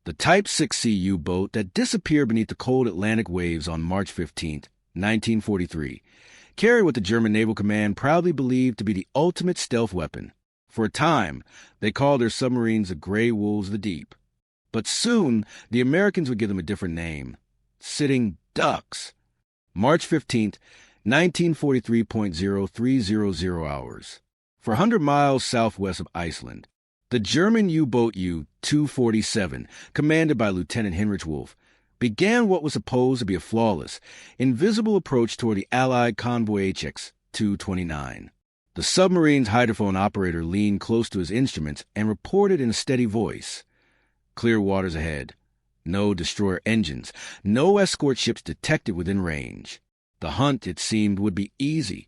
the Type 6C U-boat that disappeared beneath the cold Atlantic waves on March 15, 1943, carried what the German Naval Command proudly believed to be the ultimate stealth weapon. For a time, they called their submarines the Gray Wolves of the Deep. But soon, the Americans would give them a different name: Sitting Ducks. March 15, 1943.0300 hours. For 100 miles southwest of Iceland, the German U-boat U-247, commanded by Lieutenant Heinrich Wolf, began what was supposed to be a flawless, invisible approach toward the Allied convoy HX-229. The submarine's hydrophone operator leaned close to his instruments and reported in a steady voice: "Clear waters ahead. No destroyer engines. No escort ships detected within range." The hunt, it seemed, would be easy.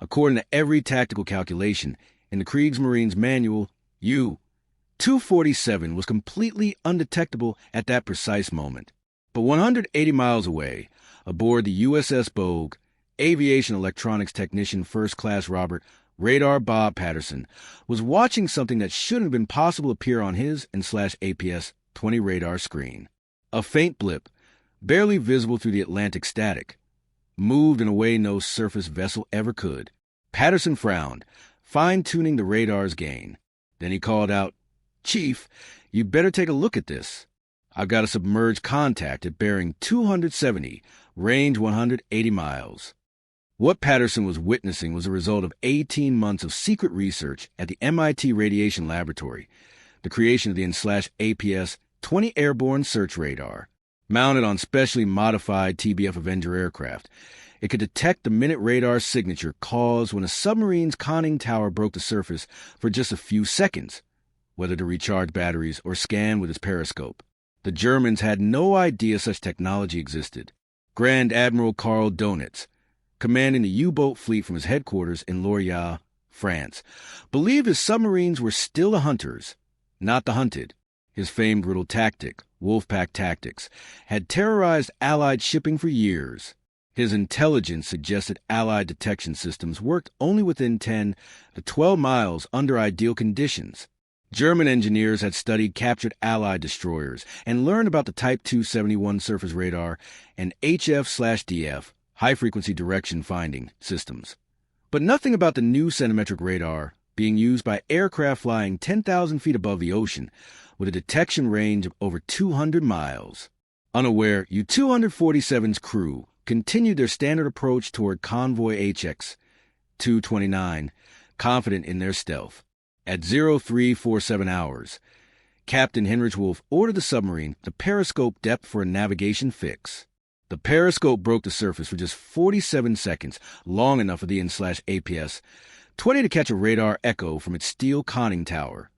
According to every tactical calculation in the Kriegsmarine's manual, U-247 was completely undetectable at that precise moment. But 180 miles away, aboard the USS Bogue, aviation electronics technician First Class Robert Radar Bob Patterson was watching something that shouldn't have been possible appear on his and /APS-20 radar screen. A faint blip, barely visible through the Atlantic static, moved in a way no surface vessel ever could. Patterson frowned, fine-tuning the radar's gain. Then he called out, "Chief, you'd better take a look at this. I've got a submerged contact at bearing 270, range 180 miles." What Patterson was witnessing was a result of 18 months of secret research at the MIT Radiation Laboratory, the creation of the APS-20 airborne search radar. Mounted on specially modified TBF Avenger aircraft, it could detect the minute radar signature caused when a submarine's conning tower broke the surface for just a few seconds, whether to recharge batteries or scan with its periscope. The Germans had no idea such technology existed. Grand Admiral Karl Donitz, commanding the U-boat fleet from his headquarters in Lorient, France, believed his submarines were still the hunters, not the hunted. His famed riddle tactic, Wolfpack tactics, had terrorized Allied shipping for years. His intelligence suggested Allied detection systems worked only within 10 to 12 miles under ideal conditions. German engineers had studied captured Allied destroyers and learned about the Type 271 surface radar and HF/DF, high-frequency direction finding, systems. But nothing about the new centimetric radar, being used by aircraft flying 10,000 feet above the ocean, with a detection range of over 200 miles. Unaware, U-247's crew continued their standard approach toward convoy HX-229, confident in their stealth. At 0347 hours, Captain Heinrich Wolf ordered the submarine to periscope depth for a navigation fix. The periscope broke the surface for just 47 seconds, long enough for the APS-20 to catch a radar echo from its steel conning tower.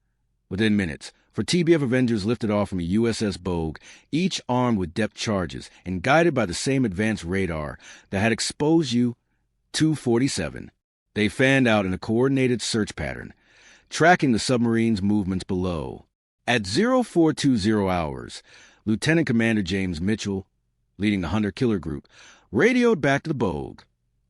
Within minutes, for TBF Avengers lifted off from a USS Bogue, each armed with depth charges and guided by the same advanced radar that had exposed U-247. They fanned out in a coordinated search pattern, tracking the submarine's movements below. At 0420 hours, Lieutenant Commander James Mitchell, leading the Hunter-Killer Group, radioed back to the Bogue.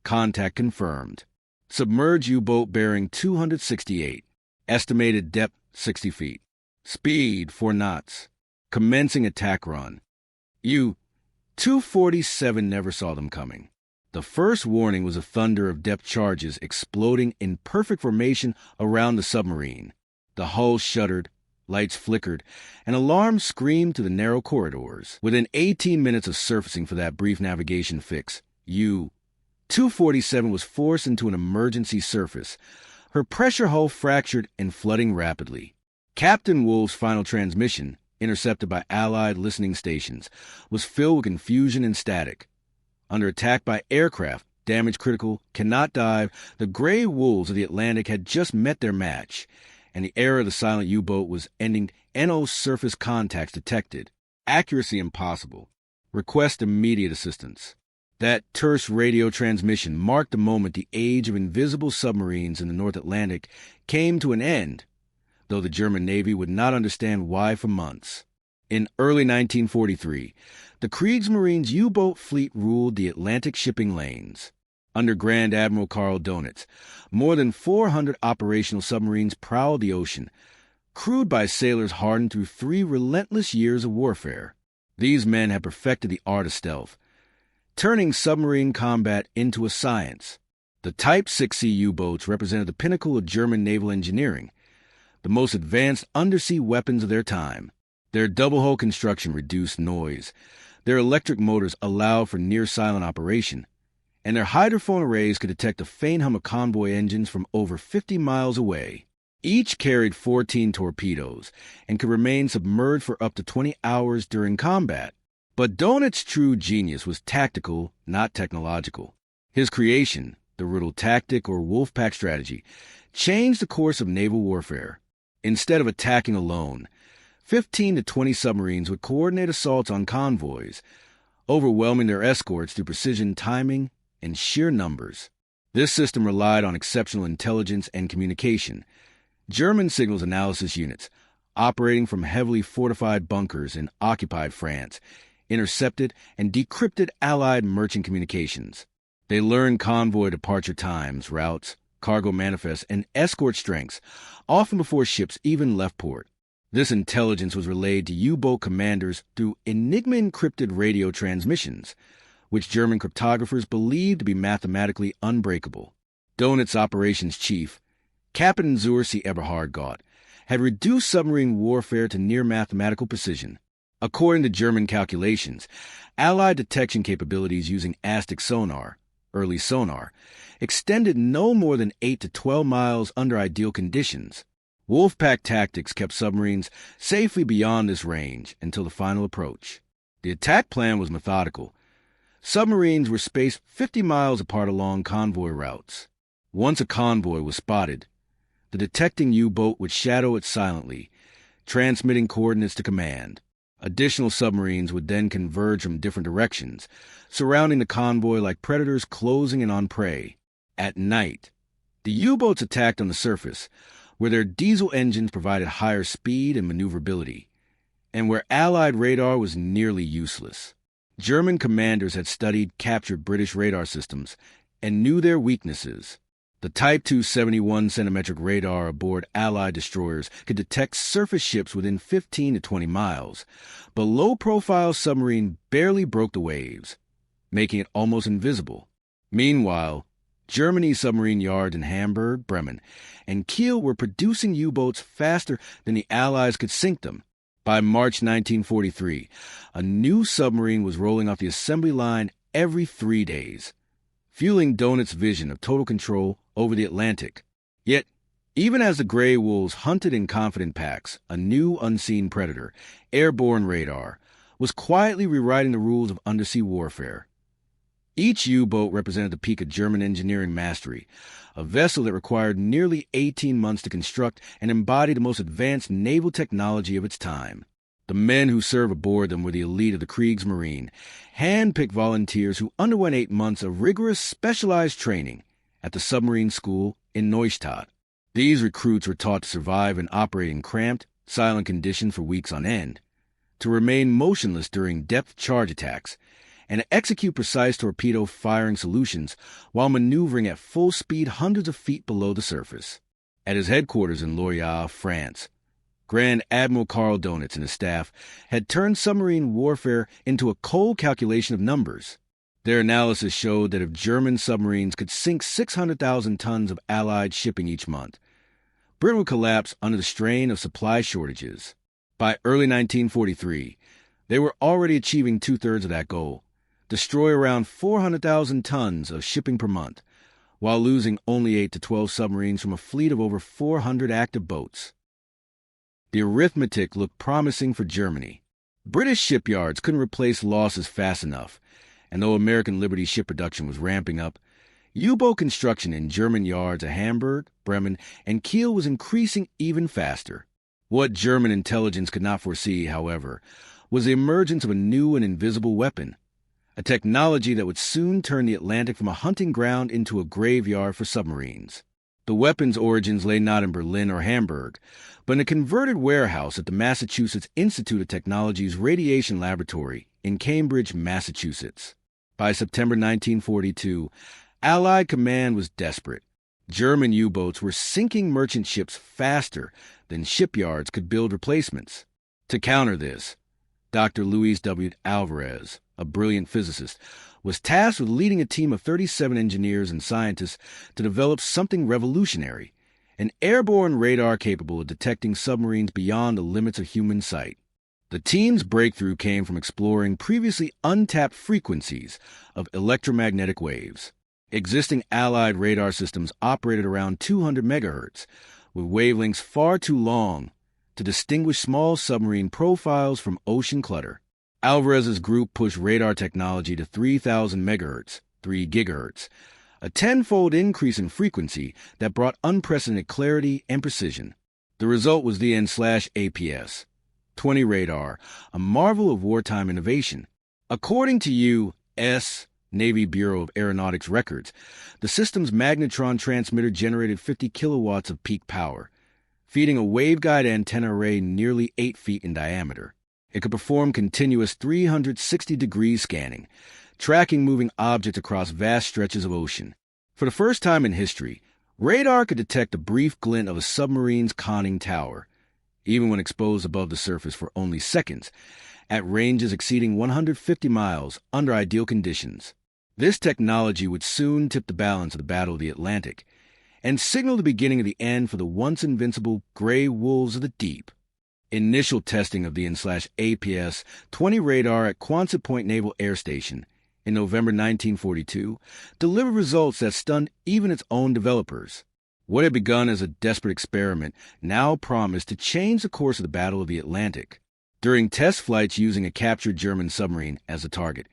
Contact confirmed. Submerged U-boat bearing 268. Estimated depth 60 feet. Speed 4 knots. Commencing attack run. U-247 never saw them coming. The first warning was a thunder of depth charges exploding in perfect formation around the submarine. The hull shuddered, lights flickered, and alarms screamed through the narrow corridors. Within 18 minutes of surfacing for that brief navigation fix, U-247 was forced into an emergency surface. Her pressure hull fractured and flooding rapidly. Captain Wolf's final transmission, intercepted by Allied listening stations, was filled with confusion and static. Under attack by aircraft, damage critical, cannot dive, the Gray Wolves of the Atlantic had just met their match, and the era of the silent U-boat was ending. NO surface contacts detected. Accuracy impossible. Request immediate assistance. That terse radio transmission marked the moment the age of invisible submarines in the North Atlantic came to an end, though the German Navy would not understand why for months. In early 1943, the Kriegsmarine's U-boat fleet ruled the Atlantic shipping lanes. Under Grand Admiral Karl Donitz, more than 400 operational submarines prowled the ocean, crewed by sailors hardened through 3 relentless years of warfare. These men had perfected the art of stealth, turning submarine combat into a science. The Type 6C U-boats represented the pinnacle of German naval engineering, the most advanced undersea weapons of their time. Their double-hull construction reduced noise, their electric motors allowed for near-silent operation, and their hydrophone arrays could detect the faint hum of convoy engines from over 50 miles away. Each carried 14 torpedoes and could remain submerged for up to 20 hours during combat. But Donit's true genius was tactical, not technological. His creation, the Riddle tactic or Wolfpack strategy, changed the course of naval warfare. Instead of attacking alone, 15 to 20 submarines would coordinate assaults on convoys, overwhelming their escorts through precision timing and sheer numbers. This system relied on exceptional intelligence and communication. German signals analysis units, operating from heavily fortified bunkers in occupied France, intercepted and decrypted Allied merchant communications. They learned convoy departure times, routes, cargo manifests, and escort strengths, often before ships even left port. This intelligence was relayed to U-boat commanders through Enigma-encrypted radio transmissions, which German cryptographers believed to be mathematically unbreakable. Donit's operations chief, Captain Zur C. Eberhard Gott, had reduced submarine warfare to near mathematical precision. According to German calculations, Allied detection capabilities using Aztec sonar, early sonar, extended no more than 8 to 12 miles under ideal conditions. Wolfpack tactics kept submarines safely beyond this range until the final approach. The attack plan was methodical. Submarines were spaced 50 miles apart along convoy routes. Once a convoy was spotted, the detecting U-boat would shadow it silently, transmitting coordinates to command. Additional submarines would then converge from different directions, surrounding the convoy like predators closing in on prey. At night, the U-boats attacked on the surface, where their diesel engines provided higher speed and maneuverability, and where Allied radar was nearly useless. German commanders had studied captured British radar systems and knew their weaknesses. The Type 271 centimetric radar aboard Allied destroyers could detect surface ships within 15 to 20 miles, but low-profile submarine barely broke the waves, making it almost invisible. Meanwhile, Germany's submarine yards in Hamburg, Bremen, and Kiel were producing U-boats faster than the Allies could sink them. By March 1943, a new submarine was rolling off the assembly line every 3 days, fueling Donit's vision of total control over the Atlantic. Yet, even as the Grey Wolves hunted in confident packs, a new unseen predator, airborne radar, was quietly rewriting the rules of undersea warfare. Each U-boat represented the peak of German engineering mastery, a vessel that required nearly 18 months to construct and embody the most advanced naval technology of its time. The men who served aboard them were the elite of the Kriegsmarine, hand-picked volunteers who underwent 8 months of rigorous specialized training at the submarine school in Neustadt. These recruits were taught to survive and operate in cramped, silent conditions for weeks on end, to remain motionless during depth charge attacks, and to execute precise torpedo firing solutions while maneuvering at full speed hundreds of feet below the surface. At his headquarters in Loyal, France, Grand Admiral Karl Donitz and his staff had turned submarine warfare into a cold calculation of numbers. Their analysis showed that if German submarines could sink 600,000 tons of Allied shipping each month, Britain would collapse under the strain of supply shortages. By early 1943, they were already achieving 2/3 of that goal, destroy around 400,000 tons of shipping per month, while losing only 8 to 12 submarines from a fleet of over 400 active boats. The arithmetic looked promising for Germany. British shipyards couldn't replace losses fast enough, and though American Liberty ship production was ramping up, U-boat construction in German yards at Hamburg, Bremen, and Kiel was increasing even faster. What German intelligence could not foresee, however, was the emergence of a new and invisible weapon, a technology that would soon turn the Atlantic from a hunting ground into a graveyard for submarines. The weapon's origins lay not in Berlin or Hamburg, but in a converted warehouse at the Massachusetts Institute of Technology's Radiation Laboratory in Cambridge, Massachusetts. By September 1942, Allied command was desperate. German U-boats were sinking merchant ships faster than shipyards could build replacements. To counter this, Dr. Luis W. Alvarez, a brilliant physicist, was tasked with leading a team of 37 engineers and scientists to develop something revolutionary, an airborne radar capable of detecting submarines beyond the limits of human sight. The team's breakthrough came from exploring previously untapped frequencies of electromagnetic waves. Existing Allied radar systems operated around 200 megahertz, with wavelengths far too long to distinguish small submarine profiles from ocean clutter. Alvarez's group pushed radar technology to 3,000 megahertz, 3 gigahertz, a tenfold increase in frequency that brought unprecedented clarity and precision. The result was the N/APS-20 radar, a marvel of wartime innovation. According to U.S. Navy Bureau of Aeronautics records, the system's magnetron transmitter generated 50 kilowatts of peak power, feeding a waveguide antenna array nearly 8 feet in diameter. It could perform continuous 360-degree scanning, tracking moving objects across vast stretches of ocean. For the first time in history, radar could detect a brief glint of a submarine's conning tower, even when exposed above the surface for only seconds, at ranges exceeding 150 miles under ideal conditions. This technology would soon tip the balance of the Battle of the Atlantic and signal the beginning of the end for the once invincible gray wolves of the deep. Initial testing of the N/APS-20 radar at Quonset Point Naval Air Station in November 1942 delivered results that stunned even its own developers. What had begun as a desperate experiment now promised to change the course of the Battle of the Atlantic. During test flights using a captured German submarine as a target,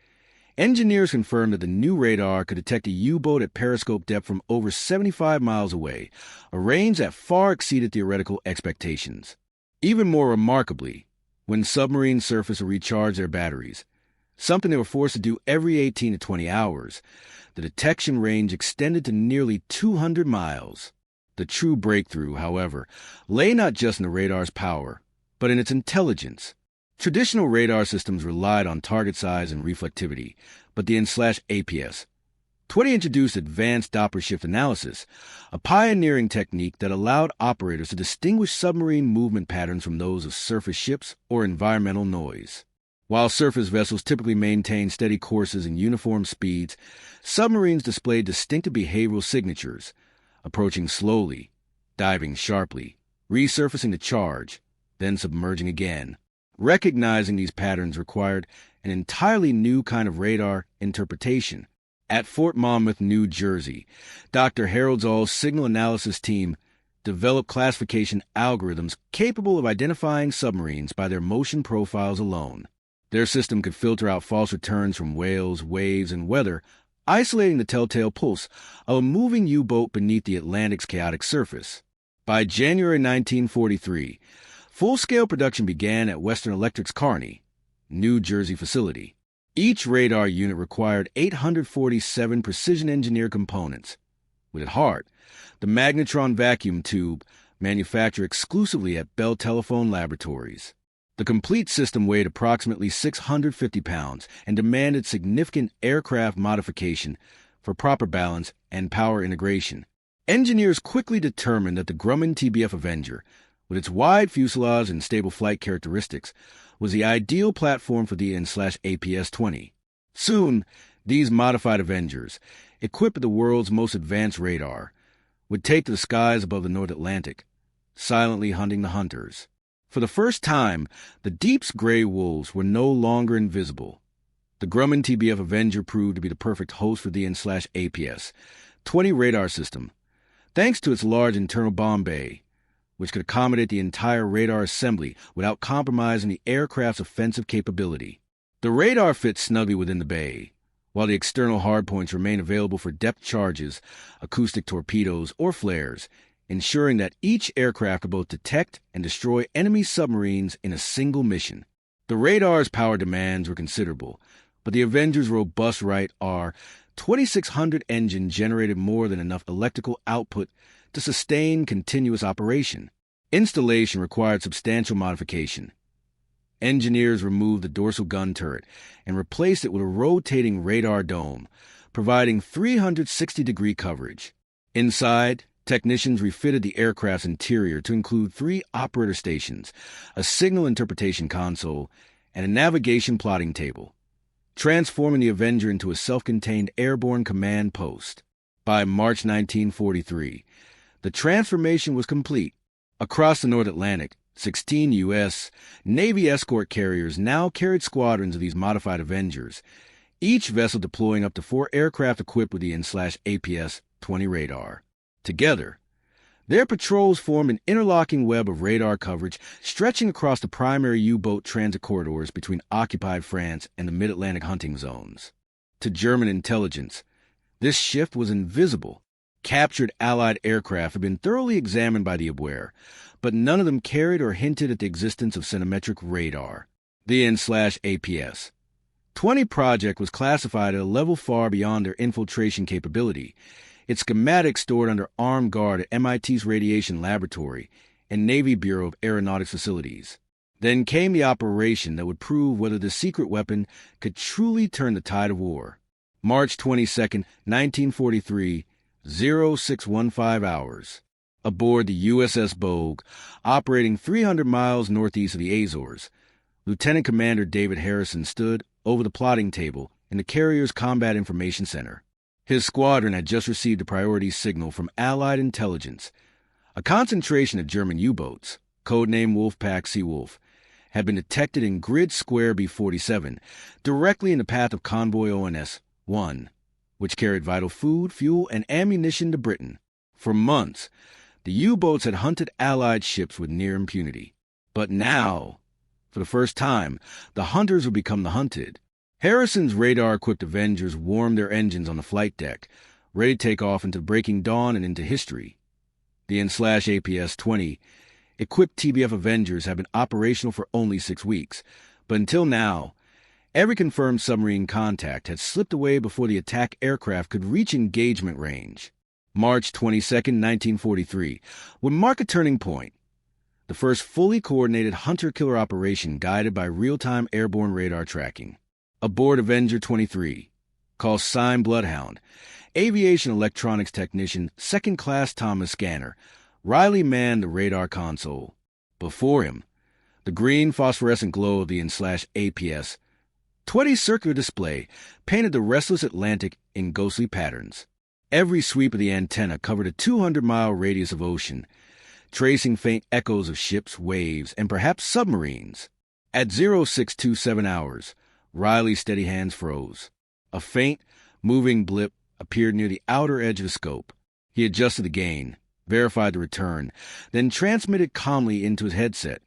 engineers confirmed that the new radar could detect a U-boat at periscope depth from over 75 miles away, a range that far exceeded theoretical expectations. Even more remarkably, when submarines surface or recharge their batteries, something they were forced to do every 18 to 20 hours, the detection range extended to nearly 200 miles. The true breakthrough, however, lay not just in the radar's power, but in its intelligence. Traditional radar systems relied on target size and reflectivity, but the N/APS-20 introduced advanced Doppler shift analysis, a pioneering technique that allowed operators to distinguish submarine movement patterns from those of surface ships or environmental noise. While surface vessels typically maintained steady courses and uniform speeds, submarines displayed distinctive behavioral signatures, approaching slowly, diving sharply, resurfacing to charge, then submerging again. Recognizing these patterns required an entirely new kind of radar interpretation. At Fort Monmouth, New Jersey, Dr. Harold Zoll's signal analysis team developed classification algorithms capable of identifying submarines by their motion profiles alone. Their system could filter out false returns from whales, waves, and weather, isolating the telltale pulse of a moving U-boat beneath the Atlantic's chaotic surface. By January 1943, full-scale production began at Western Electric's Kearney, New Jersey facility. Each radar unit required 847 precision-engineered components, with at heart the magnetron vacuum tube manufactured exclusively at Bell Telephone Laboratories. The complete system weighed approximately 650 pounds and demanded significant aircraft modification for proper balance and power integration. Engineers quickly determined that the Grumman TBF Avenger, with its wide fuselage and stable flight characteristics, was the ideal platform for the N/APS-20. Soon, these modified Avengers, equipped with the world's most advanced radar, would take to the skies above the North Atlantic, silently hunting the hunters. For the first time, the deep's gray wolves were no longer invisible. The Grumman TBF Avenger proved to be the perfect host for the N/APS-20 radar system, thanks to its large internal bomb bay, which could accommodate the entire radar assembly without compromising the aircraft's offensive capability. The radar fits snugly within the bay, while the external hardpoints remain available for depth charges, acoustic torpedoes, or flares, ensuring that each aircraft could both detect and destroy enemy submarines in a single mission. The radar's power demands were considerable, but the Avenger's robust Wright-R 2600 engine generated more than enough electrical output to sustain continuous operation. Installation required substantial modification. Engineers removed the dorsal gun turret and replaced it with a rotating radar dome, providing 360-degree coverage. Inside, Technicians refitted the aircraft's interior to include 3 operator stations, a signal interpretation console, and a navigation plotting table, transforming the Avenger into a self-contained airborne command post. By March 1943, the transformation was complete. Across the North Atlantic, 16 U.S. Navy escort carriers now carried squadrons of these modified Avengers, each vessel deploying up to 4 aircraft equipped with the APS-20 radar. Together, their patrols formed an interlocking web of radar coverage stretching across the primary U-boat transit corridors between occupied France and the mid-Atlantic hunting zones. To German intelligence, this shift was invisible. Captured Allied aircraft had been thoroughly examined by the Abwehr, but none of them carried or hinted at the existence of centimetric radar. The APS 20 project was classified at a level far beyond their infiltration capability. Its schematics stored under armed guard at MIT's Radiation Laboratory and Navy Bureau of Aeronautics Facilities. Then came the operation that would prove whether the secret weapon could truly turn the tide of war. March 22, 1943, 0615 hours. Aboard the USS Bogue, operating 300 miles northeast of the Azores, Lieutenant Commander David Harrison stood over the plotting table in the carrier's Combat Information Center. His squadron had just received a priority signal from Allied intelligence. A concentration of German U-boats, codenamed Wolfpack Seawolf, had been detected in Grid Square B-47, directly in the path of convoy ONS-1, which carried vital food, fuel, and ammunition to Britain. For months, the U-boats had hunted Allied ships with near impunity. But now, for the first time, the hunters would become the hunted. Harrison's radar-equipped Avengers warmed their engines on the flight deck, ready to take off into breaking dawn and into history. The APS-20 equipped TBF Avengers have been operational for only 6 weeks, but until now, every confirmed submarine contact had slipped away before the attack aircraft could reach engagement range. March 22, 1943, would mark a turning point. The first fully coordinated hunter-killer operation guided by real-time airborne radar tracking. Aboard Avenger 23, called Sign Bloodhound, aviation electronics technician 2nd Class Thomas Scanner Riley manned the radar console. Before him, the green phosphorescent glow of the APS 20 circular display painted the restless Atlantic in ghostly patterns. Every sweep of the antenna covered a 200-mile radius of ocean, tracing faint echoes of ships, waves, and perhaps submarines. At 0627 hours, Riley's steady hands froze. A faint, moving blip appeared near the outer edge of the scope. He adjusted the gain, verified the return, then transmitted calmly into his headset.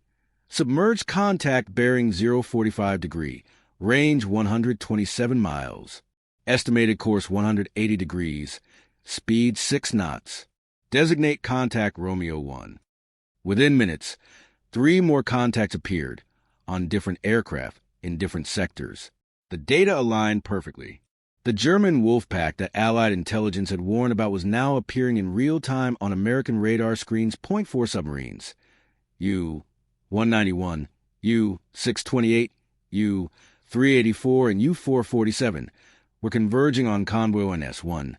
Submerged contact bearing 045 degree, range 127 miles. Estimated course 180 degrees, speed 6 knots. Designate contact Romeo 1. Within minutes, 3 more contacts appeared, on different aircraft, in different sectors. The data aligned perfectly. The German Wolfpack that Allied intelligence had warned about was now appearing in real time on American radar screens. Point 4 submarines, U-191, U-628, U-384, and U-447, were converging on convoy ONS-1,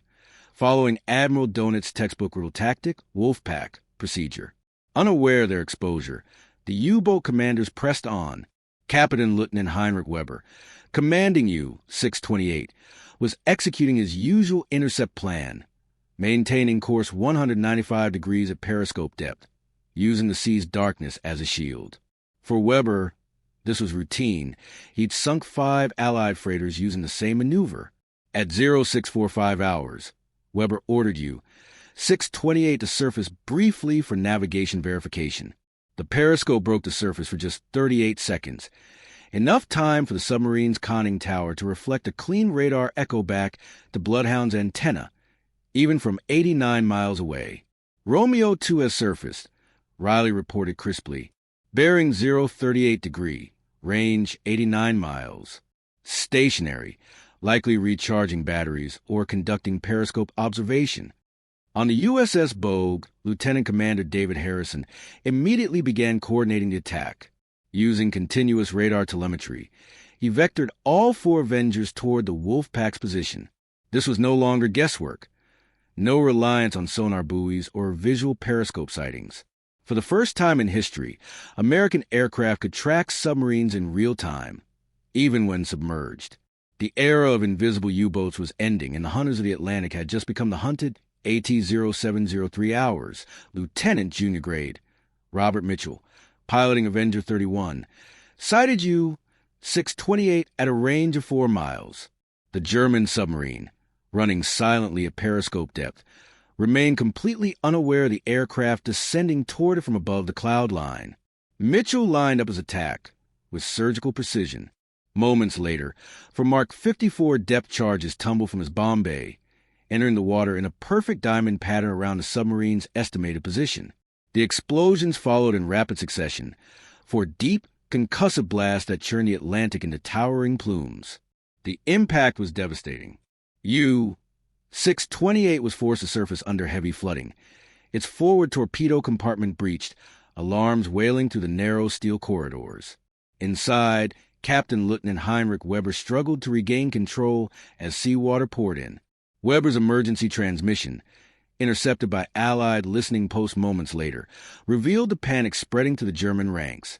following Admiral Donit's textbook rule tactic, Wolfpack procedure. Unaware of their exposure, the U-boat commanders pressed on. Captain Lieutenant Heinrich Weber, commanding U-628, was executing his usual intercept plan, maintaining course 195 degrees at periscope depth, using the sea's darkness as a shield. For Weber, this was routine. He'd sunk 5 Allied freighters using the same maneuver. At 0645 hours, Weber ordered U-628 to surface briefly for navigation verification. The periscope broke the surface for just 38 seconds, enough time for the submarine's conning tower to reflect a clean radar echo back to Bloodhound's antenna, even from 89 miles away. Romeo 2 has surfaced, Riley reported crisply, bearing 038 degree, range 89 miles. Stationary, likely recharging batteries or conducting periscope observation. On the USS Bogue, Lieutenant Commander David Harrison immediately began coordinating the attack. Using continuous radar telemetry, he vectored all 4 Avengers toward the Wolfpack's position. This was no longer guesswork. No reliance on sonar buoys or visual periscope sightings. For the first time in history, American aircraft could track submarines in real time, even when submerged. The era of invisible U-boats was ending, and the hunters of the Atlantic had just become the hunted AT-0703 Hours, Lieutenant Junior Grade. Robert Mitchell, piloting Avenger 31, sighted U-628 at a range of 4 miles. The German submarine, running silently at periscope depth, remained completely unaware of the aircraft descending toward it from above the cloud line. Mitchell lined up his attack with surgical precision. Moments later, for Mark 54 depth charges tumbled from his bomb bay, entering the water in a perfect diamond pattern around the submarine's estimated position. The explosions followed in rapid succession, for deep, concussive blasts that churned the Atlantic into towering plumes. The impact was devastating. U-628 was forced to surface under heavy flooding. Its forward torpedo compartment breached, alarms wailing through the narrow steel corridors. Inside, Captain Lieutenant Heinrich Weber struggled to regain control as seawater poured in. Weber's emergency transmission, intercepted by Allied listening posts moments later, revealed the panic spreading to the German ranks.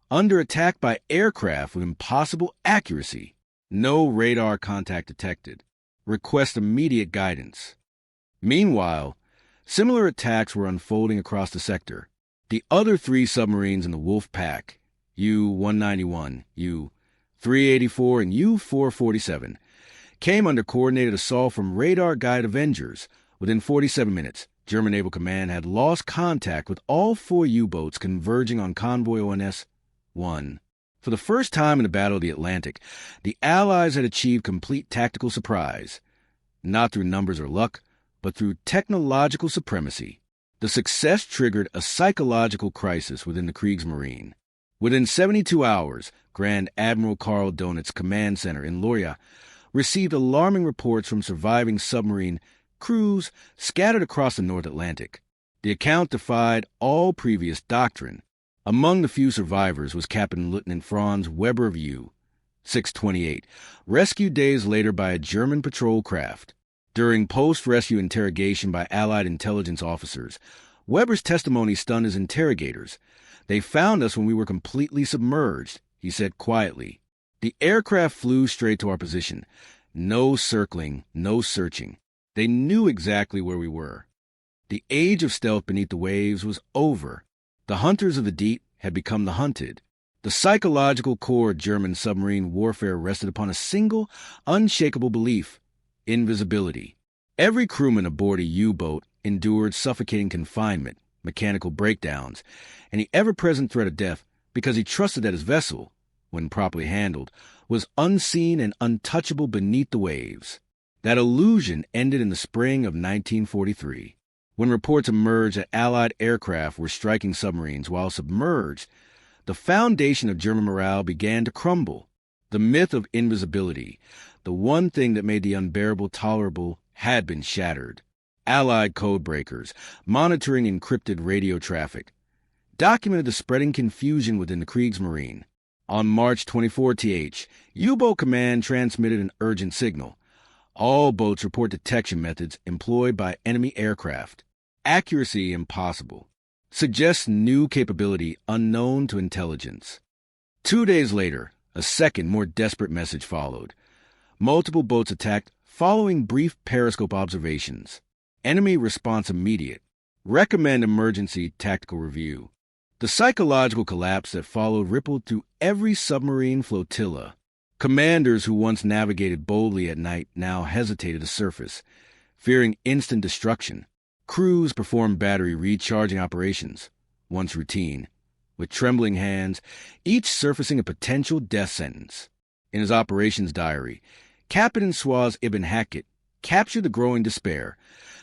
Under attack by aircraft with impossible accuracy, no radar contact detected. Request immediate guidance. Meanwhile, similar attacks were unfolding across the sector. The other 3 submarines in the Wolf Pack, U-191, U-384, and U-447, came under coordinated assault from radar-guided Avengers. Within 47 minutes, German Naval Command had lost contact with all 4 U-boats converging on convoy ONS-1. For the first time in the Battle of the Atlantic, the Allies had achieved complete tactical surprise, not through numbers or luck, but through technological supremacy. The success triggered a psychological crisis within the Kriegsmarine. Within 72 hours, Grand Admiral Karl Donitz's command center in Lorient received alarming reports from surviving submarine crews scattered across the North Atlantic. The account defied all previous doctrine. Among the few survivors was Captain Lieutenant Franz Weber of U-628, rescued days later by a German patrol craft. During post-rescue interrogation by Allied intelligence officers, Weber's testimony stunned his interrogators. "They found us when we were completely submerged," he said quietly. "The aircraft flew straight to our position. No circling, no searching. They knew exactly where we were." The age of stealth beneath the waves was over. The hunters of the deep had become the hunted. The psychological core of German submarine warfare rested upon a single, unshakable belief: invisibility. Every crewman aboard a U-boat endured suffocating confinement, mechanical breakdowns, and the ever-present threat of death because he trusted that his vessel, when properly handled, was unseen and untouchable beneath the waves. That illusion ended in the spring of 1943. When reports emerged that Allied aircraft were striking submarines while submerged, the foundation of German morale began to crumble. The myth of invisibility, the one thing that made the unbearable tolerable, had been shattered. Allied codebreakers, monitoring encrypted radio traffic, documented the spreading confusion within the Kriegsmarine. On March 24th, U-Boat Command transmitted an urgent signal. All boats report detection methods employed by enemy aircraft. Accuracy impossible. Suggests new capability unknown to intelligence. 2 days later, a second, more desperate message followed. Multiple boats attacked following brief periscope observations. Enemy response immediate. Recommend emergency tactical review. The psychological collapse that followed rippled through every submarine flotilla. Commanders who once navigated boldly at night now hesitated to surface, fearing instant destruction. Crews performed battery recharging operations, once routine, with trembling hands, each surfacing a potential death sentence. In his operations diary, Captain Suaz Ibn Hackett captured the growing despair.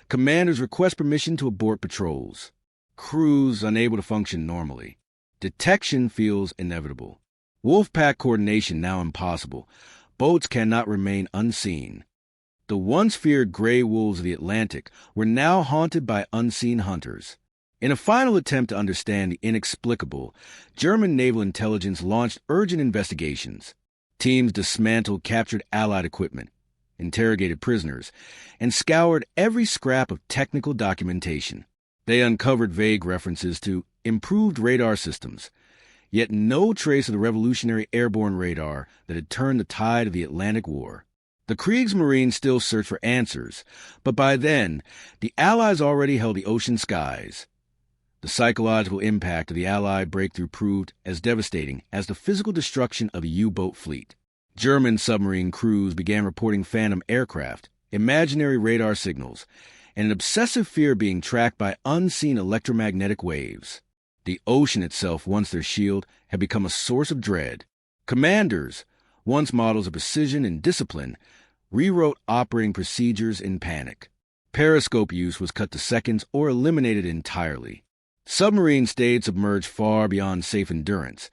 Commanders request permission to abort patrols. Crews unable to function normally. Detection feels inevitable. Wolfpack coordination now impossible. Boats cannot remain unseen. The once feared gray wolves of the Atlantic were now haunted by unseen hunters. In a final attempt to understand the inexplicable, German naval intelligence launched urgent investigations. Teams dismantled captured Allied equipment, interrogated prisoners, and scoured every scrap of technical documentation. They uncovered vague references to improved radar systems, yet no trace of the revolutionary airborne radar that had turned the tide of the Atlantic War. The Kriegsmarine still searched for answers, but by then, the Allies already held the ocean skies. The psychological impact of the Allied breakthrough proved as devastating as the physical destruction of the U-boat fleet. German submarine crews began reporting phantom aircraft, imaginary radar signals, and an obsessive fear being tracked by unseen electromagnetic waves. The ocean itself, once their shield, had become a source of dread. Commanders, once models of precision and discipline, rewrote operating procedures in panic. Periscope use was cut to seconds or eliminated entirely. Submarines stayed submerged far beyond safe endurance,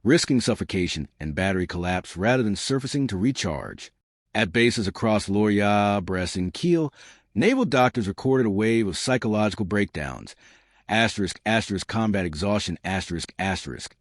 risking suffocation and battery collapse rather than surfacing to recharge. At bases across Lorient, Brest, and Kiel, naval doctors recorded a wave of psychological breakdowns, combat exhaustion,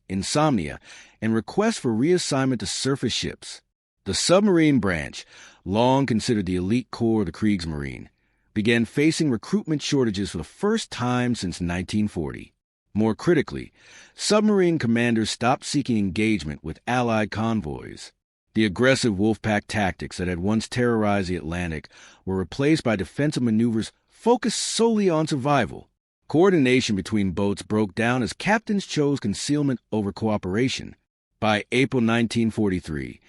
insomnia, and requests for reassignment to surface ships. The submarine branch, long considered the elite corps of the Kriegsmarine, began facing recruitment shortages for the first time since 1940. More critically, submarine commanders stopped seeking engagement with Allied convoys. The aggressive Wolfpack tactics that had once terrorized the Atlantic were replaced by defensive maneuvers focused solely on survival. Coordination between boats broke down as captains chose concealment over cooperation. By April 1943,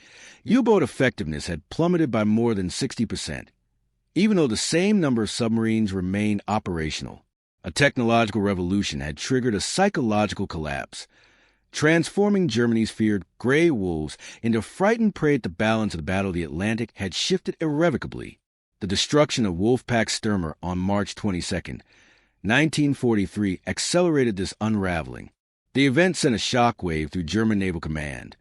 U-boat effectiveness had plummeted by more than 60%, even though the same number of submarines remained operational. A technological revolution had triggered a psychological collapse, transforming Germany's feared gray wolves into frightened prey. The balance of the Battle of the Atlantic had shifted irrevocably. The destruction of Wolfpack Stürmer on March 22, 1943, accelerated this unraveling. The event sent a shockwave through German Naval Command,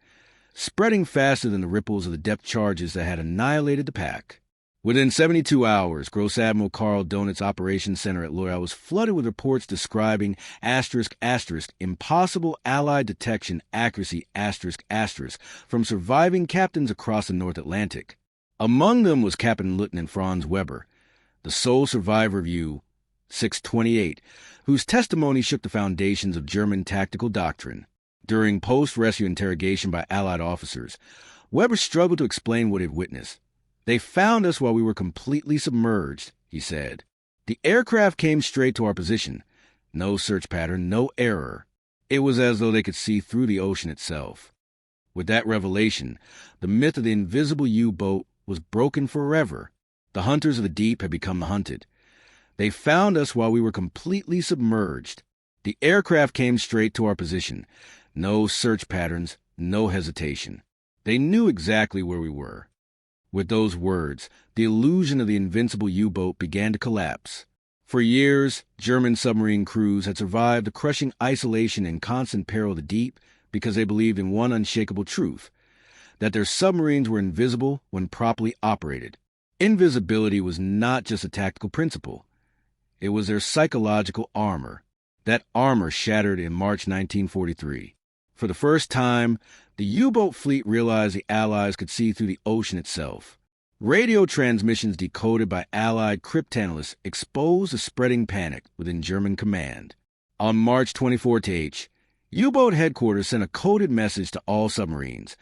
spreading faster than the ripples of the depth charges that had annihilated the pack. Within 72 hours, Gross Admiral Karl Donit's Operations Center at Loyal was flooded with reports describing impossible Allied detection accuracy from surviving captains across the North Atlantic. Among them was Captain Lieutenant Franz Weber, the sole survivor of U-628, whose testimony shook the foundations of German tactical doctrine. During post-rescue interrogation by Allied officers, Weber struggled to explain what he'd witnessed. "They found us while we were completely submerged," he said. "The aircraft came straight to our position. No search pattern, no error. It was as though they could see through the ocean itself." With that revelation, the myth of the invisible U-boat was broken forever. The hunters of the deep had become the hunted. "They found us while we were completely submerged. The aircraft came straight to our position. No search patterns, no hesitation. They knew exactly where we were." With those words, the illusion of the invincible U-boat began to collapse. For years, German submarine crews had survived the crushing isolation and constant peril of the deep because they believed in one unshakable truth, that their submarines were invisible when properly operated. Invisibility was not just a tactical principle. It was their psychological armor. That armor shattered in March 1943. For the first time, the U-boat fleet realized the Allies could see through the ocean itself. Radio transmissions decoded by Allied cryptanalysts exposed the spreading panic within German command. On March 24th, U-boat headquarters sent a coded message to all submarines.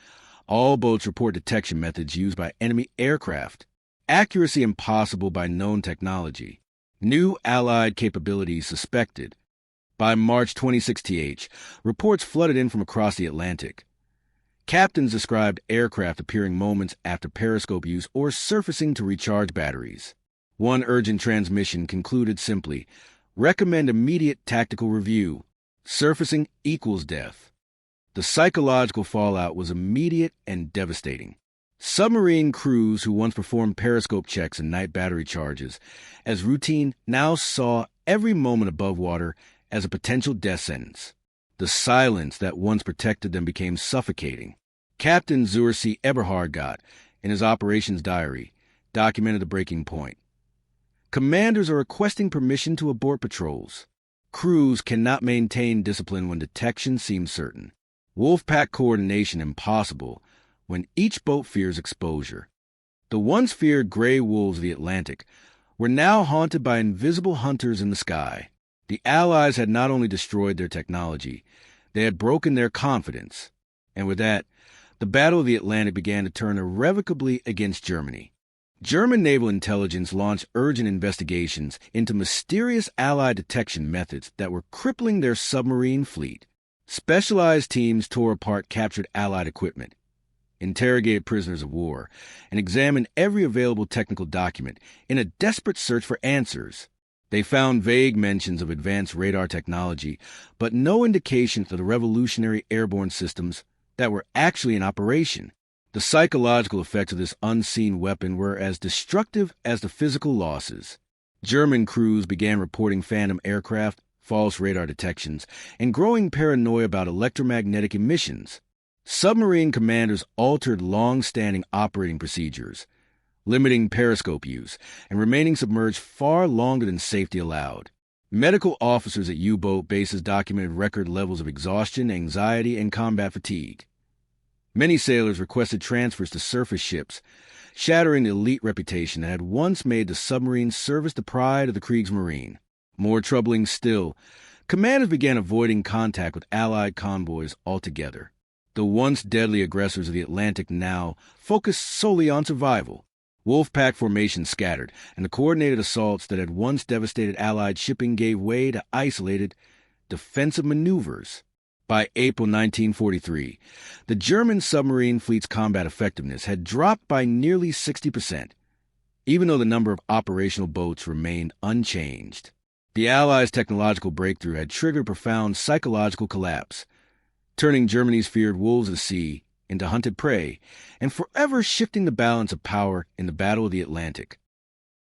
All boats report detection methods used by enemy aircraft. Accuracy impossible by known technology. New Allied capabilities suspected. By March 26th, reports flooded in from across the Atlantic. Captains described aircraft appearing moments after periscope use or surfacing to recharge batteries. One urgent transmission concluded simply, "Recommend immediate tactical review. Surfacing equals death." The psychological fallout was immediate and devastating. Submarine crews who once performed periscope checks and night battery charges as routine now saw every moment above water as a potential death sentence. The silence that once protected them became suffocating. Captain Zur C. Eberhard in his operations diary, documented the breaking point. "Commanders are requesting permission to abort patrols. Crews cannot maintain discipline when detection seems certain. Wolfpack coordination impossible when each boat fears exposure. The once feared gray wolves of the Atlantic were now haunted by invisible hunters in the sky. The Allies had not only destroyed their technology, they had broken their confidence. And with that, the Battle of the Atlantic began to turn irrevocably against Germany. German naval intelligence launched urgent investigations into mysterious Allied detection methods that were crippling their submarine fleet. Specialized teams tore apart captured Allied equipment, interrogated prisoners of war, and examined every available technical document in a desperate search for answers. They found vague mentions of advanced radar technology, but no indications of the revolutionary airborne systems that were actually in operation. The psychological effects of this unseen weapon were as destructive as the physical losses. German crews began reporting phantom aircraft, false radar detections, and growing paranoia about electromagnetic emissions. Submarine commanders altered long-standing operating procedures, limiting periscope use and remaining submerged far longer than safety allowed. Medical officers at U-boat bases documented record levels of exhaustion, anxiety, and combat fatigue. Many sailors requested transfers to surface ships, shattering the elite reputation that had once made the submarine service the pride of the Kriegsmarine. More troubling still, commanders began avoiding contact with Allied convoys altogether. The once deadly aggressors of the Atlantic now focused solely on survival. Wolf-pack formations scattered, and the coordinated assaults that had once devastated Allied shipping gave way to isolated, defensive maneuvers. By April 1943, the German submarine fleet's combat effectiveness had dropped by nearly 60%, even though the number of operational boats remained unchanged. The Allies' technological breakthrough had triggered profound psychological collapse, turning Germany's feared wolves of the sea into hunted prey, and forever shifting the balance of power in the Battle of the Atlantic.